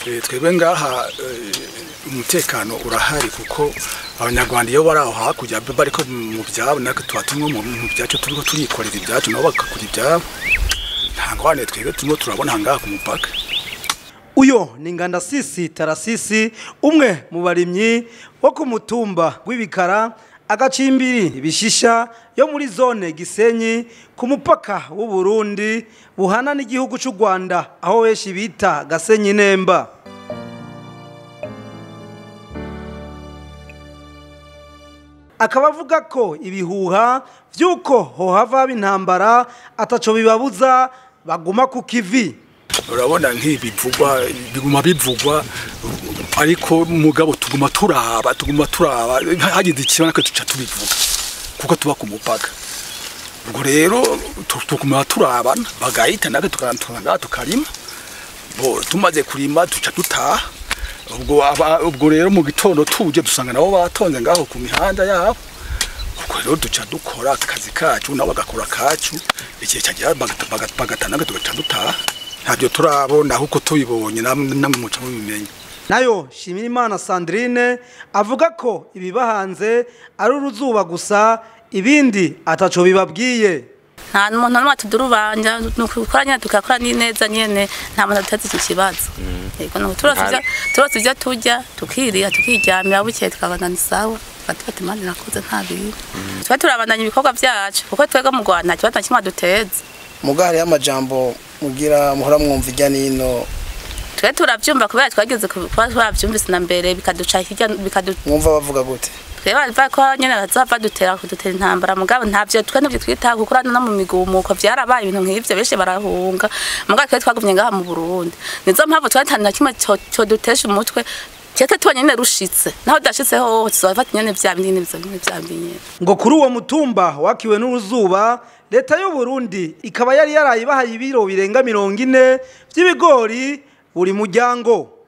twebwe ngaha umutekano urahari kuko abanyarwanda iyo bari aho hakurya bariko mu byabo natwe tuba tumwe mu byacu turiko turikorera ibyacu nabo bagakora ibyabo nta ngwane twebwe turimo turabona ngaha ku mupaka. Uyo ni Ngandasisi Tarasisi umwe mu barimyi wo ku mutumba w'ibikara agacimbiri ibishisha yo muri zone Gisenyi ku mupaka w'Uburundi buhana n'igihugu cy'u Rwanda aho weshi bita Gasenyi Nemba. Akabavuga ko ibihuha vy'uko wohava intambara ataco bibabuza baguma ku kivi. Urabona nk'ibivugwa biguma bivugwa ariko mugabo tuguma turaba hagize ikibana ko tuca tubivuga kuko tuba ku mupaka. Ubwo rero tuguma turabana bagahita natwe tukarima bo tumaze kurima tuca dutaha. Ubwo rero mu gitondo tuje dusanga nabo batonze ngaho ku mihanda yabo. Ubwo rero duca dukora akazi kacu nabo bagakora kacu igihe cyagira bagatanaga tugaca dutaha. Ntabyo turabona huko tubibonye namwe muca mubimenye. Nayo Shimirimana Sandrine avuga ko ibibahanze ari uruzuba gusa ibindi ataco bibabwiye. Nta muntu n'umwe tudurubanja nukukoranya tukakora neza nyene nta muntu atetse iki kibazo. Yego no turose ivyo turya tukiriya tukiryamira buke tukabandana sawa batatu mandi nakoze nta biri. Twa turabandanya ibikorwa byacu kuko twega mu Rwanda kibazo kimwe duteze. Mugari y'amajambo mugira muhora mwumva ijya nino twe turavyumva kubera twageze kwa bavyumvise na mbere bikaduca hirya mwumva bavuga gute tweba biva ko nyene bazava dutera intambara mugabo ntavyo twe navyo twita gukurana no mu migumuko vyarabaye ibintu nk'ivyo beshe barahunga mugabo twe twagumye ngaha mu Burundi nizo mpamvu twatana kimwe cyo dutesha umutwe cyete twanyene rushitse naho dashitse ho tuzafata nyene vya binini ngo kuri uwo mutumba wakiwe n'uruzuba leta y'u Burundi ikaba yari yarayibahaye ibiro birenga 40 by'ibigori buri muryango.